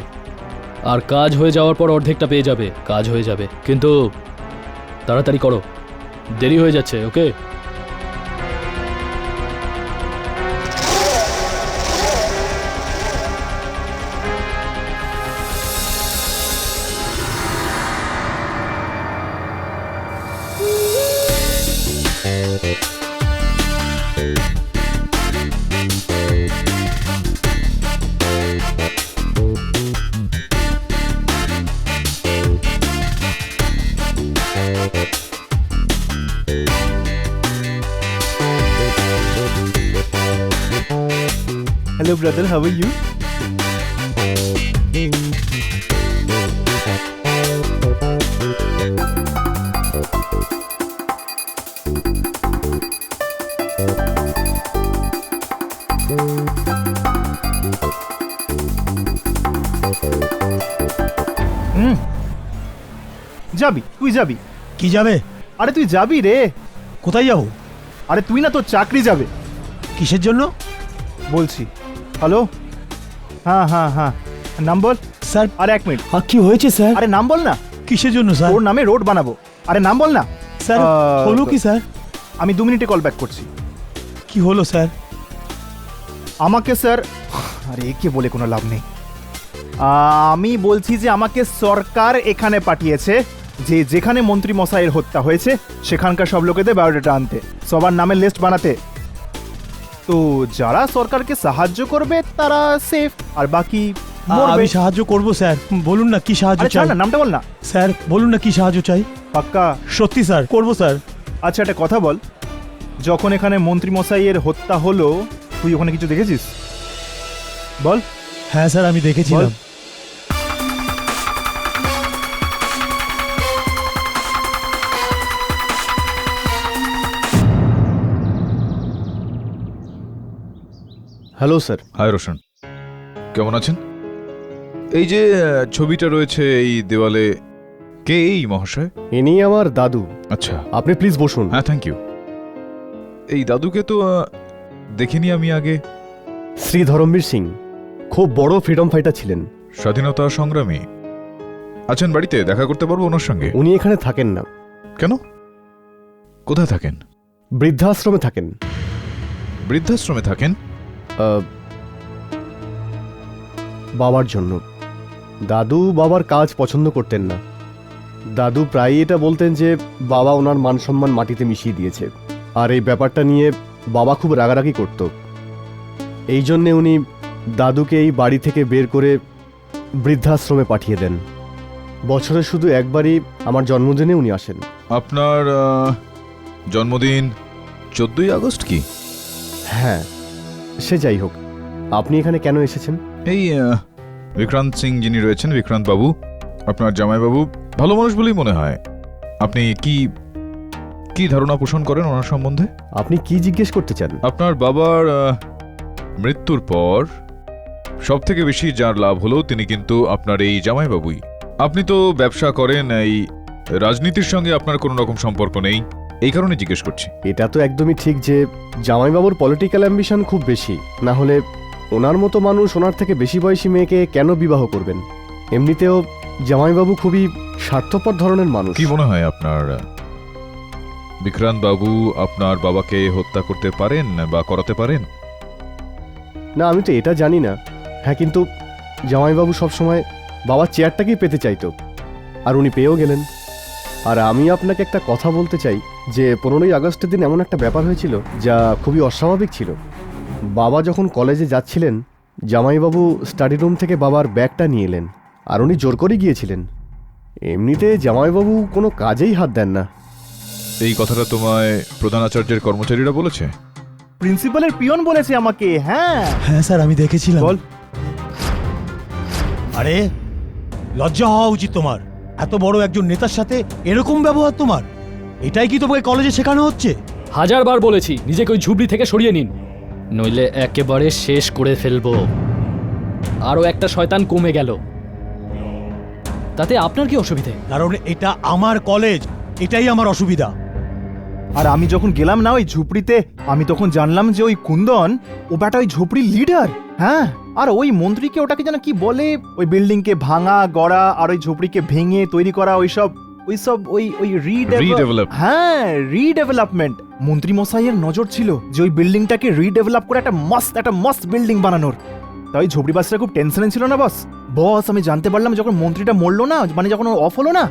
আর কাজ হয়ে যাওয়ার পর অর্ধেকটা পেয়ে যাবে। কাজ হয়ে যাবে, কিন্তু তাড়াতাড়ি করো, দেরি হয়ে যাচ্ছে। ওকে? Hello brother, how are you? যাবি? তুই যাবি? কি যাবে? আরে তুই যাবি রে। কোথায় যাবো? আরে তুই না, তোর চাকরি যাবে। কিসের জন্য? বলছি। হ্যালো, হ্যাঁ হ্যাঁ হ্যাঁ, নাম বল। স্যার, আরে 1 মিনিট। কি হয়েছে স্যার? আরে নাম বল না। কিসের জন্য স্যার? ওর নামে রোড বানাবো। আরে নাম বল না। স্যার, হলো কি স্যার? আমি 2 মিনিটে কল ব্যাক করছি। কি হলো স্যার? আমাকে স্যার, আরে একে বলে কোনো লাভ নেই। আমি বলছি যে আমাকে সরকার এখানে পাঠিয়েছে যে যেখানে মন্ত্রী মশাইয়ের হত্যা হয়েছে সেখানকার সব লোকেদের বায়োডাটা আনতে, সবার নামের লিস্ট বানাতে। তো যারা সরকারকে সাহায্য করবে তারা সেফ, আর বাকি আমি সাহায্য করব স্যার। বলুন না কি সাহায্য চাই। না, নামটা বল না। স্যার বলুন না কি সাহায্য চাই। পাক্কা? সত্যি স্যার, করব স্যার। আচ্ছা, একটা কথা বল, যখন এখানে মন্ত্রী মশাইয়ের হত্যা হলো তুই ওখানে কিছু দেখেছিস? বল। হ্যাঁ স্যার, আমি দেখেছিলাম। Hello sir. হাই রোশন, কেমন আছেন? এই যে ছবিটা রয়েছে এই দেওয়ালে, কে এই মহাশয়? ইনি আমার দাদু। আচ্ছা, আপনি প্লিজ বসুন। হ্যাঁ থ্যাংক ইউ। এই দাদুকে তো দেখিনি আমি আগে। শ্রী ধরমবীর সিং খুব বড় ফ্রিডম ফাইটার ছিলেন। স্বাধীনতা সংগ্রামী। আছেন বাড়িতে? দেখা করতে পারবো ওনার সঙ্গে? উনি এখানে থাকেন না। কেন? কোথায় থাকেন? বৃদ্ধাশ্রমে থাকেন। বৃদ্ধাশ্রমে থাকেন? বাবার জন্য। দাদু বাবার কাজ পছন্দ করতেন না। দাদু প্রায়ই এটা বলতেন যে বাবা ওনার মান সম্মান মাটিতে মিশিয়ে দিয়েছে, আর এই ব্যাপারটা নিয়ে বাবা খুব রাগারাগি করত। এই জন্যে উনি দাদুকে এই বাড়ি থেকে বের করে বৃদ্ধাশ্রমে পাঠিয়ে দেন। বছরে শুধু একবারই আমার জন্মদিনে উনি আসেন। আপনার জন্মদিন 14ই আগস্ট কি? হ্যাঁ, সে যাই হোক, আপনি এখানে কেন এসেছেন? এই বিক্রান্ত সিং যিনি রয়েছেন, বিক্রান্ত বাবু, আপনার জামাইবাবু ভালো মানুষ বলেই মনে হয়। আপনি কি কি ধারণা পোষণ করেন ওনার সম্বন্ধে? আপনি কি জিজ্ঞেস করতে চান? আপনার বাবার মৃত্যুর পর সব থেকে বেশি যার লাভ হলো তিনি কিন্তু আপনার এই জামাইবাবুই। আপনি তো ব্যবসা করেন, এই রাজনীতির সঙ্গে আপনার কোনো রকম সম্পর্ক নেই, এই কারণে জিজ্ঞেস করছি। এটা তো একদমই ঠিক যে জামাইবাবুর পলিটিক্যাল অ্যাম্বিশন খুব বেশি, না হলে ওনার মতো মানুষ ওনার থেকে বেশি বয়সী মেয়েকে কেন বিবাহ করবেন? এমনিতেও জামাইবাবু খুবই স্বার্থপর ধরনের মানুষ। কি মনে হয় আপনার, বিক্রান্ত বাবু আপনার বাবাকে হত্যা করতে পারেন বা করাতে পারেন? না, আমি তো এটা জানি না। হ্যাঁ, কিন্তু জামাইবাবু সবসময় বাবার চেয়ারটাকেই পেতে চাইতো, আর উনি পেয়েও গেলেন। আর আমি আপনাকে একটা কথা বলতে চাই যে 15ই আগস্টের দিন এমন একটা ব্যাপার হয়েছিল যা খুবই অস্বাভাবিক ছিল। বাবা যখন কলেজে যাচ্ছিলেন, জামাইবাবু স্টাডি রুম থেকে বাবার ব্যাগটা নিয়ে এলেন, আর উনি জোর করে গিয়েছিলেন। এমনিতে জামাইবাবু কোনো কাজেই হাত দেন না। এই কথাটা তোমায় প্রধানাচার্যের কর্মচারীরা বলেছে? প্রিন্সিপালের পিয়ন বলেছে আমাকে। হ্যাঁ হ্যাঁ স্যার, আমি দেখেছিলাম। বল। আরে লজ্জা হওয়া উচিত তোমার, এত বড় একজন নেতার সাথে এরকম ব্যবহার তোমার। এটাই কি তোমাকে কলেজে শেখানো হচ্ছে? 1000 বার বলেছি নিজেকে ওই ঝুবড়ি থেকে সরিয়ে নিন, নইলে একেবারে শেষ করে ফেলবো। আরও একটা শয়তান কমে গেল, তাতে আপনার কি অসুবিধে? কারণ এটা আমার কলেজ, এটাই আমার অসুবিধা। আর আমি যখন গেলাম না ওই ঝুপড়িতে, আমি তখন জানলাম যে ওই কুন্দন, ও ব্যাটা ওই ঝুপড়ির লিডার। হ্যাঁ, আর ওই মন্ত্রীকে ওটাকে যেন কি বলে, ওই বিল্ডিংকে ভাঙা গড়া আর ওই ঝুপড়িকে ভেঙে তৈরি করা ওইসব Redevelop. হ্যাঁ, রিডেভেলপমেন্ট। মন্ত্রী মশাইয়ের নজর ছিল যে ওই বিল্ডিংটাকে রিডেভেলপ করে একটা মস্ত বিল্ডিং বানানোর। তাই ঝুপড়িবাসীরা খুব টেনশনে ছিল না বস। আমি জানতে পারলাম যখন মন্ত্রীটা মরলো না, মানে যখন অফ হলো না,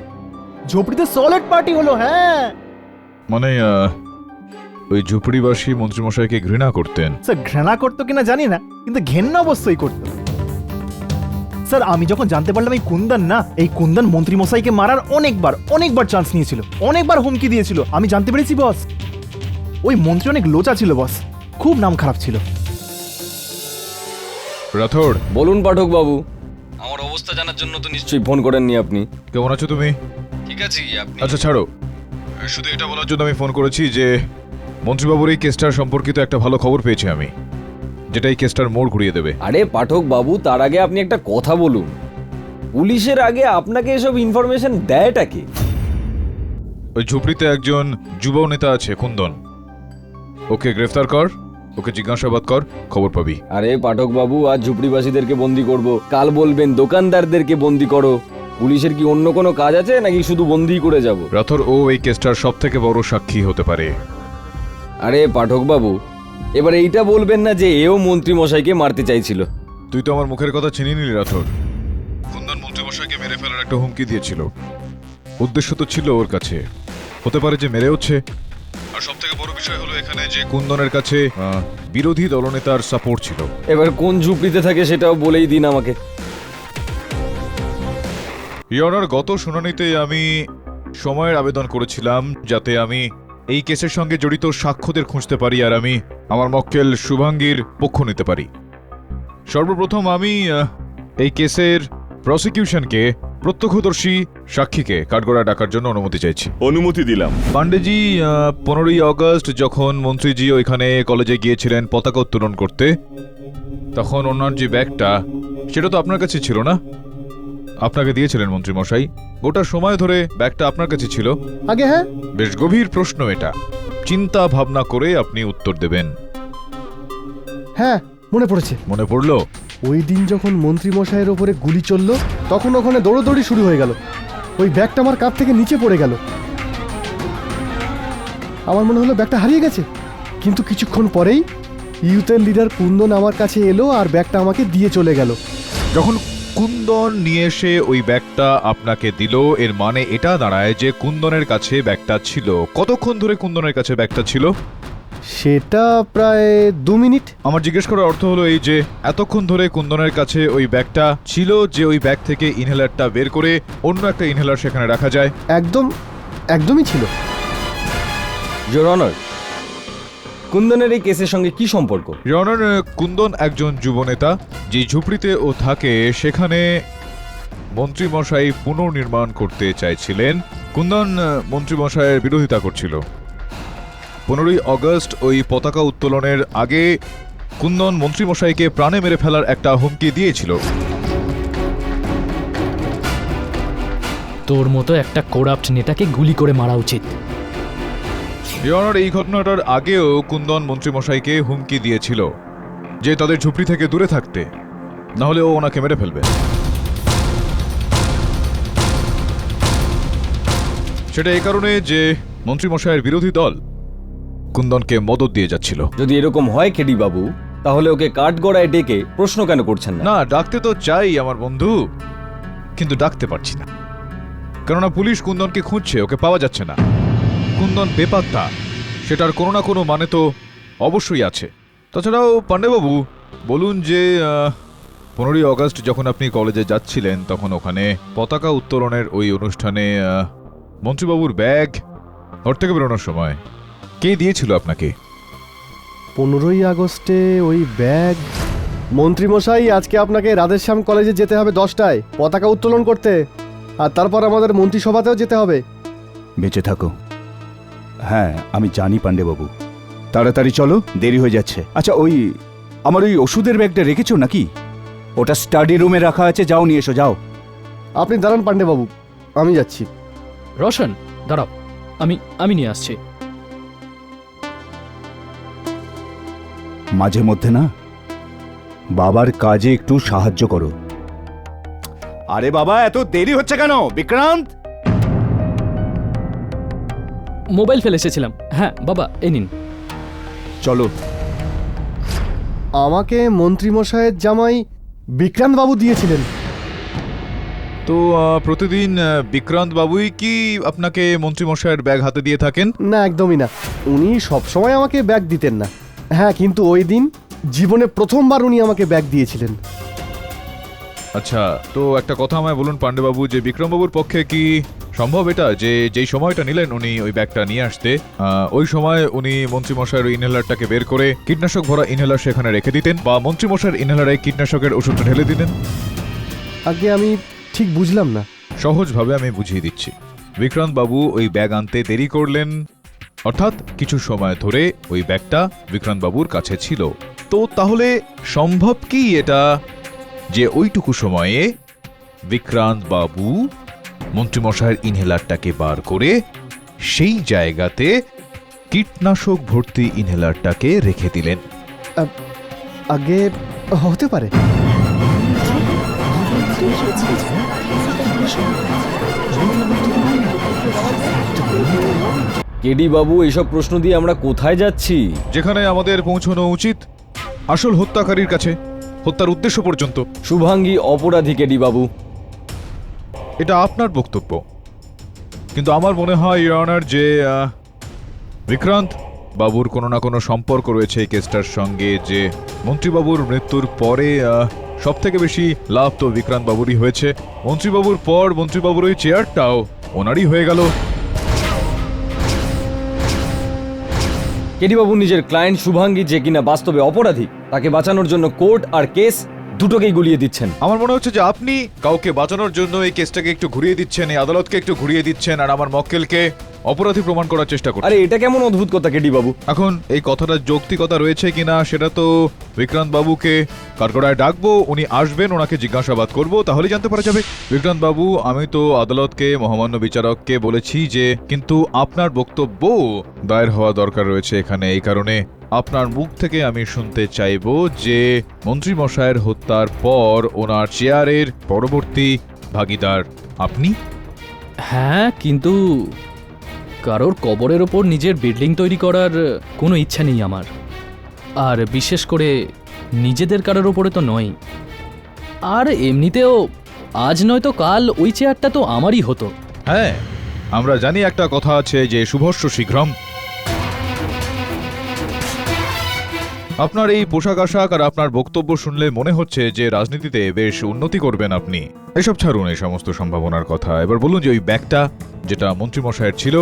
ঝুপড়িতে সলিড পার্টি হলো। হ্যাঁ, মানে ওই ঝুপড়িবাসী মন্ত্রীমশাইকে ঘৃণা করতেন? স্যার ঘৃণা করতো কিনা জানি না, কিন্তু ঘেন্না অবশ্যই করতো। স্যার আমি যখন জানতে পারলাম এই কুন্দন মন্ত্রী মশাইকে মারার অনেকবার চান্স নিয়েছিল, অনেকবার হুমকি দিয়েছিল, আমি জানতে পেরেছি বস। ওই মন্ত্রী অনেক লোচা ছিল বস, খুব নাম খারাপ ছিল। রাথোর, বলুন পাঠক বাবু। আমার অবস্থা জানার জন্য তো নিশ্চয়ই ফোন করেননি আপনি। কেমন আছো তুমি? ঠিক আছে আপনি? আচ্ছা ছাড়ো, শুধু এটা বলার জন্য আমি ফোন করেছি যে মন্ত্রীবাবুর এই কেসটার সম্পর্কিত একটা ভালো খবর পেয়েছি আমি, যেটা এই কেসটার মোড় ঘুরিয়ে দেবে। আরে পাঠক বাবু, তার আগে আপনি একটা কথা বলুন। পুলিশের আগে আপনাকে এসব ইনফরমেশন দেয়টা কে? ওই ঝুপড়িতে একজন যুব নেতা আছে কুন্দন, ওকে গ্রেফতার কর, ওকে জিজ্ঞাসাবাদ কর, খবর পাবি। আরে পাঠক বাবু, আজ ঝুপড়িবাসীদেরকে বন্দি করব, কাল বলবেন দোকানদারদেরকে বন্দি করো। পুলিশের কি অন্য কোনো কাজ আছে নাকি শুধু বন্দি করে যাব? রাথোর, ও এই কেসটার সব থেকে বড় সাক্ষী হতে পারে। আরে পাঠক বাবু, এবার এইটা বলবেন না যে এও মন্ত্রী মশাইকে মারতে চাইছিল। তুই তো আমার মুখের কথা চিনি নিলি রাথোর। কুন্দন মন্ত্রীমশাইকে মেরে ফেলার একটা হুমকি দিয়েছিল, উদ্দেশ্য তো ছিল ওর কাছে, হতে পারে যে মেরে হচ্ছে। আর সব থেকে বড় বিষয় হলো এখানে যে কুন্দনের কাছে বিরোধী দলনেতার সাপোর্ট ছিল। এবার কোন ঝুপড়িতে থাকে সেটাও বলেই দিন আমাকে। ইয়নার, গত শুনানিতে আমি সময়ের আবেদন করেছিলাম যাতে আমি এই কেসের সঙ্গে জড়িত সাক্ষ্যদের খুঁজতে পারি আর আমি আমার মক্কেল শুভাঙ্গীর পক্ষ নিতে পারি। সর্বপ্রথম আমি এই কেসের প্রসিকিউশনকে প্রত্যক্ষদর্শী সাক্ষীকে কাঠগড়ায় ডাকার জন্য অনুমতি চাইছি। অনুমতি দিলাম। পান্ডেজি, 15ই আগস্ট যখন মন্ত্রীজি ওইখানে কলেজে গিয়েছিলেন পতাকা উত্তোলন করতে, তখন ওনার যে ব্যাগটা, সেটা তো আপনার কাছে ছিল না? আপনাকে দিয়েছিলেন মন্ত্রীমশাই, গোটা সময় ধরে ব্যাগটা আপনার কাছে ছিল। আগে হ্যাঁ, বেশ গভীর প্রশ্ন এটা, চিন্তা ভাবনা করে আপনি উত্তর দেবেন। হ্যাঁ মনে পড়েছে। মনে পড়লো? ওই দিন যখন মন্ত্রী মশাইয়ের ওপরে গুলি চলল, তখন ওখানে দৌড়দৌড়ি শুরু হয়ে গেল। ওই ব্যাগটা আমার কাঁধ থেকে নিচে পড়ে গেল। আমার মনে হলো ব্যাগটা হারিয়ে গেছে, কিন্তু কিছুক্ষণ পরেই ইউথের লিডার কুন্দন আমার কাছে এলো আর ব্যাগটা আমাকে দিয়ে চলে গেল। যখন কুন্দন নিয়ে এসে ওই ব্যাগটা আপনাকে দিল, এর মানে এটা দাঁড়ায় যে কুন্দনের কাছে ব্যাগটা ছিল। কতক্ষণ ধরে কুন্দনের কাছে ব্যাগটা ছিল? সেটা প্রায় 2 মিনিট। আমার জিজ্ঞেস করার অর্থ হলো এই যে এতক্ষণ ধরে কুন্দনের কাছে ওই ব্যাগটা ছিল, যে ওই ব্যাগ থেকে ইনহেলারটা বের করে অন্য একটা ইনহেলার সেখানে রাখা যায়। একদমই ছিল। ইওর অনার, কুন্দনের এই কেসের সঙ্গে কি সম্পর্ক? ইওর অনার, কুন্দন একজন যুব নেতা। যে ঝুপড়িতে ও থাকে সেখানে মন্ত্রীমশাই পুনর্নির্মাণ করতে চাইছিলেন। কুন্দন মন্ত্রীমশাইয়ের বিরোধিতা করছিল। 15ই আগস্ট ওই পতাকা উত্তোলনের আগে কুন্দন মন্ত্রীমশাইকে প্রাণে মেরে ফেলার একটা হুমকি দিয়েছিল। তোর মতো একটা করাপ্ট নেতাকে গুলি করে মারা উচিত। ইওর অনার, এই ঘটনাটার আগেও কুন্দন মন্ত্রীমশাইকে হুমকি দিয়েছিল যে তাদের ঝুপড়ি থেকে দূরে থাকতে, নাহলে ও ওনাকে মেরে ফেলবে। সেটা এই কারণে যে মন্ত্রীমশাইয়ের বিরোধী দল কুন্দনকে মদত দিয়ে যাচ্ছিল। যদি এরকম হয় কেডি বাবু, তাহলে ওকে কাঠগড়ায় ডেকে প্রশ্ন কেন করছেন না? না, ডাকতে তো চাই আমার বন্ধু, কিন্তু ডাকতে পারছি না, কেননা পুলিশ কুন্দনকে খুঁজছে, ওকে পাওয়া যাচ্ছে না। কুন্দন বেপাত্তা, সেটার কোনো না কোনো মানে তো অবশ্যই আছে। তাছাড়াও পাণ্ডেবাবু বলুন যে 15ই অগস্ট যখন আপনি কলেজে যাচ্ছিলেন, তখন ওখানে পতাকা উত্তোলনের ওই অনুষ্ঠানে মন্ত্রীবাবুর ব্যাগ ঘর থেকে বেরোনোর সময় কে দিয়েছিল আপনাকে? 15ই আগস্টে ওই ব্যাগ? মন্ত্রীমশাই, আজকে আপনাকে রাধেশ্যাম কলেজে যেতে হবে 10টায় পতাকা উত্তোলন করতে, আর তারপর আমাদের মন্ত্রিসভাতেও যেতে হবে। বেঁচে থাকো। হ্যাঁ, আমি জানি পাণ্ডেবাবু, তাড়াতাড়ি চলো, দেরি হয়ে যাচ্ছে। আচ্ছা, ওই আমার ওই ওষুধের ব্যাগটা রেখেছো নাকি? ওটা স্টাডি রুমে রাখা আছে, যাও নিয়ে এসো, যাও। আপনি দাঁড়ান পাণ্ডেবাবু, আমি যাচ্ছি। রোশন দাঁড়াও, আমি নিয়ে আসছি। মাঝে মধ্যে না বাবার কাজে একটু সাহায্য করো। আরে বাবা, এত দেরি হচ্ছে কেন? বিক্রান্ত, মোবাইল ফেলে এসেছিলাম। হ্যাঁ বাবা, এই নিন। চলো। আমাকে মন্ত্রীমশাইয়ের জামাই বিক্রান্ত বাবু দিয়েছিলেন। তো প্রতিদিন বিক্রান্ত বাবুই কি আপনাকে মন্ত্রীমশাইয়ের ব্যাগ হাতে দিয়ে থাকেন? না, একদমই না। উনি সবসময় আমাকে ব্যাগ দিতেন না। হ্যাঁ, কিন্তু ওই দিন জীবনে প্রথমবার উনি আমাকে ব্যাগ দিয়েছিলেন। আচ্ছা, তো একটা কথা আমায় বলুন পাণ্ডেবাবু, যে বিক্রমবাবুর পক্ষে কি সম্ভব এটা যে যেই সময়টা নিলেন উনি ওই ব্যাগটা নিয়ে আসতে, ওই সময় উনি মন্ত্রীমশাইয়ের ওই ইনহেলারটাকে বের করে কীটনাশক ভরা ইনহেলার সেখানে রেখে দিতেন, বা মন্ত্রীমশাইয়ের ইনহেলারে কীটনাশকের ওষুধটা ঢেলে দিতেন? আগে আমি ঠিক বুঝলাম না। সহজভাবে আমি বুঝিয়ে দিচ্ছি। বিক্রান্ত বাবু ওই ব্যাগ আনতে দেরি করলেন, অর্থাৎ কিছু সময় ধরে ওই ব্যাগটা বিক্রান্ত বাবুর কাছে ছিল। তো তাহলে সম্ভব কি এটা যে ওইটুকু সময়ে বিক্রান্ত বাবু মন্ত্রীমশাইয়ের ইনহেলারটাকে বার করে সেই জায়গাতে কীটনাশক ভর্তি ইনহেলারটাকে রেখে দিলেন? আগে হতে পারে। কেডি বাবু, এসব প্রশ্ন দিয়ে আমরা কোথায় যাচ্ছি? যেখানে আমাদের পৌঁছানো উচিত আসল হত্যাকারীর কাছে, হত্যার উদ্দেশ্য পর্যন্ত। শুভাঙ্গী অপরাধী কেডি বাবু। এটা আপনার বক্তব্য, কিন্তু আমার মনে হয় ইওর অনার যে বিক্রান্ত বাবুর কোনো না কোনো সম্পর্ক রয়েছে এই কেসটার সঙ্গে, যে মন্ত্রীবাবুর মৃত্যুর পরে সব থেকে বেশি লাভ তো বিক্রান্ত বাবুরই হয়েছে। মন্ত্রীবাবুর পর মন্ত্রীবাবুর ওই চেয়ারটাও ওনারই হয়ে গেল। কেডি বাবু নিজের ক্লায়েন্ট শুভাঙ্গী, যে কিনা বাস্তবে অপরাধী, তাকে বাঁচানোর জন্য কোর্ট আর কেস দুটোকেই গুলিয়ে দিচ্ছেন। আমার মনে হচ্ছে যে আপনি কাউকে বাঁচানোর জন্য এই কেসটাকে একটু ঘুরিয়ে দিচ্ছেন, এই আদালতকে একটু ঘুরিয়ে দিচ্ছেন, আর আমার মক্কেলকে অপরাধী প্রমাণ করার চেষ্টা করছেন। আরে এটা কেমন অদ্ভুত কথা কেডি বাবু? এখন এই কথাটার যৌক্তিকতা রয়েছে কিনা সেটা তো বিক্রান্ত বাবুকে কাঠগড়ায় ডাকবো, উনি আসবেন, ওনাকে জিজ্ঞাসাবাদ করবো, তাহলেই জানতে পারা যাবে। বিক্রান্ত বাবু, আমি তো আদালতকে, মহামান্য বিচারককে বলেছি যে কিন্তু আপনার বক্তব্য দায়ের হওয়া দরকার রয়েছে এখানে। এই কারণে আপনার মুখ থেকে আমি শুনতে চাইব যে মন্ত্রীমশাইয়ের হত্যার পর ওনার চেয়ারের পরবর্তী ভাগিদার আপনি? হ্যাঁ, কিন্তু কারোর কবরের ওপর নিজের বিল্ডিং তৈরি করার কোনো ইচ্ছা নেই আমার, আর বিশেষ করে নিজেদের কারোর ওপরে তো নয়। আর এমনিতেও আজ নয়তো কাল ওই চেয়ারটা তো আমারই হতো। হ্যাঁ, আমরা জানি একটা কথা আছে যে শুভস্য শীঘ্রম। আপনার এই পোশাক আশাক আর আপনার বক্তব্য শুনলে মনে হচ্ছে যে রাজনীতিতে বেশ উন্নতি করবেন আপনি। এসব ছাড়ুন, এই সমস্ত সম্ভাবনার কথা। এবার বলুন যে ওই ব্যাগটা যেটা মন্ত্রীমশাইয়ের ছিল,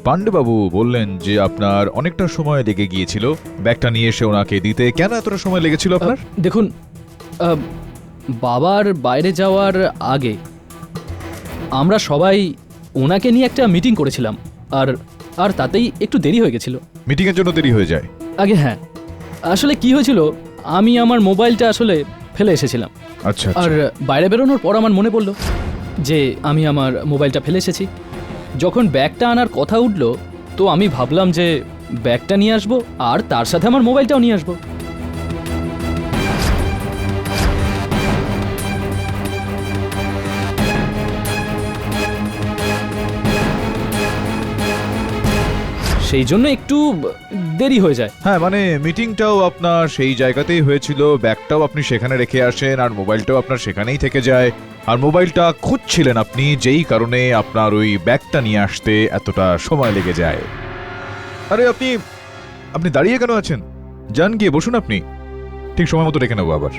পাণ্ডেবাবু বললেন যে আপনার অনেকটা সময় লেগে গিয়েছিল ব্যাগটা নিয়ে এসে ওনাকে দিতে। কেন এতটা সময় লেগেছিল আপনার? দেখুন, বাবার বাইরে যাওয়ার আগে আমরা সবাই ওনাকে নিয়ে একটা মিটিং করেছিলাম, আর তাতেই একটু দেরি হয়ে গেছিল। মিটিংয়ের জন্য দেরি হয়ে যায়? আগে হ্যাঁ, আসলে কি হয়েছিল, আমি আমার মোবাইলটা আসলে ফেলে এসেছিলাম। আচ্ছা। আর বাইরে বেরোনোর পর আমার মনে পড়লো যে আমি আমার মোবাইলটা ফেলে এসেছি। যখন ব্যাগটা আনার কথা উঠলো, তো আমি ভাবলাম যে ব্যাগটা নিয়ে আসবো আর তার সাথে আমার মোবাইলটাও নিয়ে আসবো। সেই জন্য একটু দেরি হয়ে যায়। হ্যাঁ মানে মিটিংটাও আপনার সেই জায়গাতেই হয়েছিল, ব্যাগটাও আপনি সেখানে রেখে আসেন, আর মোবাইলটাও আপনার সেখানেই থেকে যায়। আর মোবাইলটা খুঁজছিলেন আপনি, যেই কারণে আপনার ওই ব্যাগটা নিয়ে আসতে এতটা সময় লেগে যায়। আরে আপনি আপনি দাঁড়িয়ে কেন আছেন? যান, গিয়ে বসুন, আপনি ঠিক সময় মতো রেখে নেবো আবার।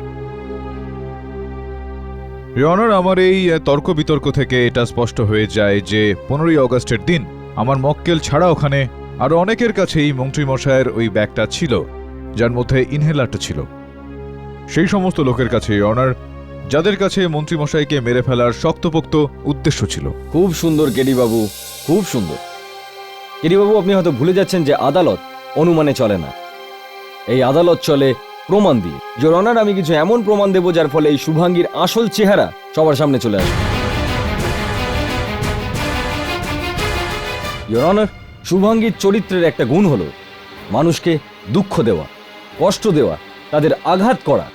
ইয়র, আমার এই তর্ক বিতর্ক থেকে এটা স্পষ্ট হয়ে যায় যে 15ই অগস্টের দিন আমার মক্কেল ছাড়া ওখানে আরো অনেকের কাছেই মন্ত্রীমশাইয়ের ওই ব্যাগটা ছিল, যার মধ্যে ইনহেলারটা ছিল। সেই সমস্ত লোকের কাছে ইয়র, যাদের কাছে মন্ত্রীমশাইকে মেরে ফেলার শক্তপোক্ত উদ্দেশ্য ছিল। খুব সুন্দর কেডি বাবু, খুব সুন্দর। কেডি বাবু, আপনি হয়তো ভুলে যাচ্ছেন যে আদালত অনুমানে চলে না, এই আদালত চলে প্রমাণ দিয়ে। ইওর অনার, আমি কিছু এমন প্রমাণ দেব যার ফলে এই শুভাঙ্গীর আসল চেহারা সবার সামনে চলে আসবে। ইওর অনার, শুভাঙ্গীর চরিত্রের একটা গুণ হলো মানুষকে দুঃখ দেওয়া, কষ্ট দেওয়া, তাদের আঘাত করা।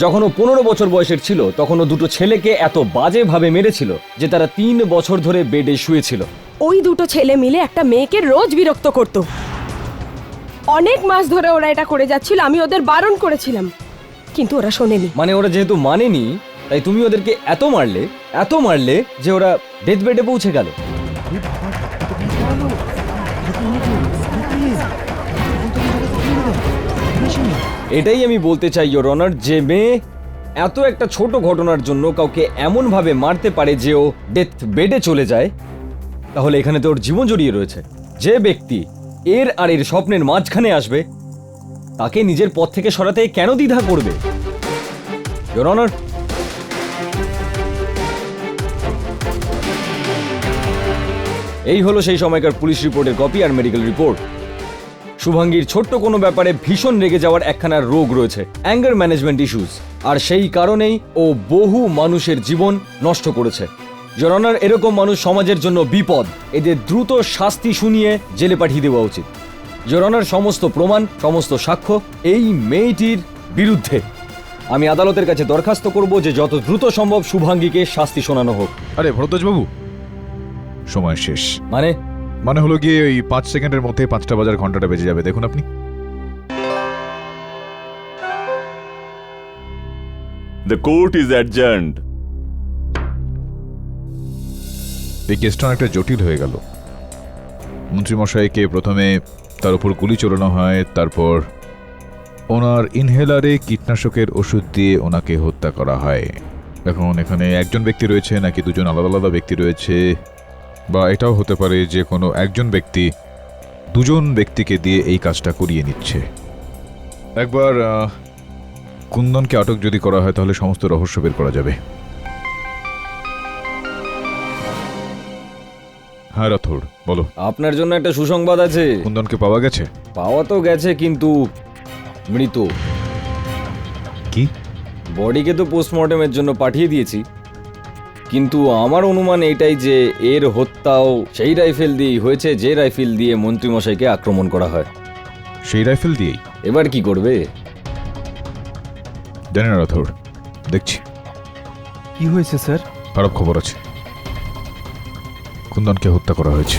যখন ও 15 বছর বয়সের ছিল তখন ও দুটো ছেলেকে এত বাজেভাবে মেরেছিল যে তারা 3 বছর ধরে বেডে শুয়েছিল। ওই দুটো ছেলে মিলে একটা মেয়েকে রোজ বিরক্ত করত। অনেক মাস ধরে ওরা এটা করে যাচ্ছিল, আমি ওদের বারণ করেছিলাম কিন্তু ওরা শোনেনি। মানে ওরা যেহেতু মানেনি, তাই তুমি ওদেরকে এত মারলে যে ওরা ডেথ বেডে পৌঁছে গেল। এটাই আমি বলতে চাই ইওর অনার, যে মেয়ে এত একটা ছোট ঘটনার জন্য কাউকে এমন ভাবে মারতে পারে যে ও ডেথ বেডে চলে যায়, তাহলে এখানে তো ওর জীবন জড়িয়ে রয়েছে। যে ব্যক্তি এর আর এর স্বপ্নের মাঝখানে আসবে তাকে নিজের পথ থেকে সরাতে কেন দ্বিধা করবে? ইওর অনার, এই হলো সেই সময়কার পুলিশ রিপোর্টের কপি আর মেডিকেল রিপোর্ট। শুভাঙ্গীর ছোট্ট কোনো ব্যাপারে ভীষণ রেগে যাওয়ার একখানা রোগ রয়েছে, অ্যাঙ্গার ম্যানেজমেন্ট ইস্যুস, আর সেই কারণেই ও বহু মানুষের জীবন নষ্ট করেছে। ইওর অনার, এরকম মানুষ সমাজের জন্য বিপদ, এদের দ্রুত শাস্তি শুনিয়ে জেলে পাঠিয়ে দেওয়া উচিত। ইওর অনার, সমস্ত প্রমাণ, সমস্ত সাক্ষ্য এই মেয়েটির বিরুদ্ধে। আমি আদালতের কাছে দরখাস্ত করব যে যত দ্রুত সম্ভব শুভাঙ্গীকে শাস্তি শোনানো হোক। আরে ভরদ্বাজ বাবু, সময় শেষ। মানে হলো গিয়ে ওই 5 সেকেন্ডের মধ্যে 5টা বাজার ঘন্টাটা বেজে যাবে, দেখুন আপনি। The court is adjourned. এই কেসটা অনেকটা জটিল হয়ে গেল। মন্ত্রীমশাইকে প্রথমে তার উপর গুলি চালানো হয়, তারপর ওনার ইনহেলারে কীটনাশকের ওষুধ দিয়ে ওনাকে হত্যা করা হয়। এখন এখানে একজন ব্যক্তি রয়েছে নাকি দুজন আলাদা আলাদা ব্যক্তি রয়েছে, বা এটাও হতে পারে যে কোনো একজন ব্যক্তি দুজন ব্যক্তিকে দিয়ে এই কাজটা করিয়ে নিচ্ছে। একবার কুন্দনকে আটক যদি করা হয় তাহলে সমস্ত রহস্য বের করা যাবে। হ্যাঁ রাথোর, বলো। আপনার জন্য একটা সুসংবাদ আছে। কুন্দনকে পাওয়া গেছে? পাওয়া তো গেছে, কিন্তু মৃত। কি? বডিকে তো পোস্টমর্টেমের জন্য পাঠিয়ে দিয়েছি, কিন্তু আমার অনুমান এটাই যে এর হত্যাও সেই রাইফেল দিয়েই হয়েছে যে রাইফেল দিয়ে মন্ত্রীমশাইকে আক্রমণ করা হয়। সেই রাইফেল দিয়েই? এবার কি করবে জানি না রাথোর, দেখছি। কি হয়েছে স্যার? খারাপ খবর আছে, কুন্দনকে হত্যা করা হয়েছে।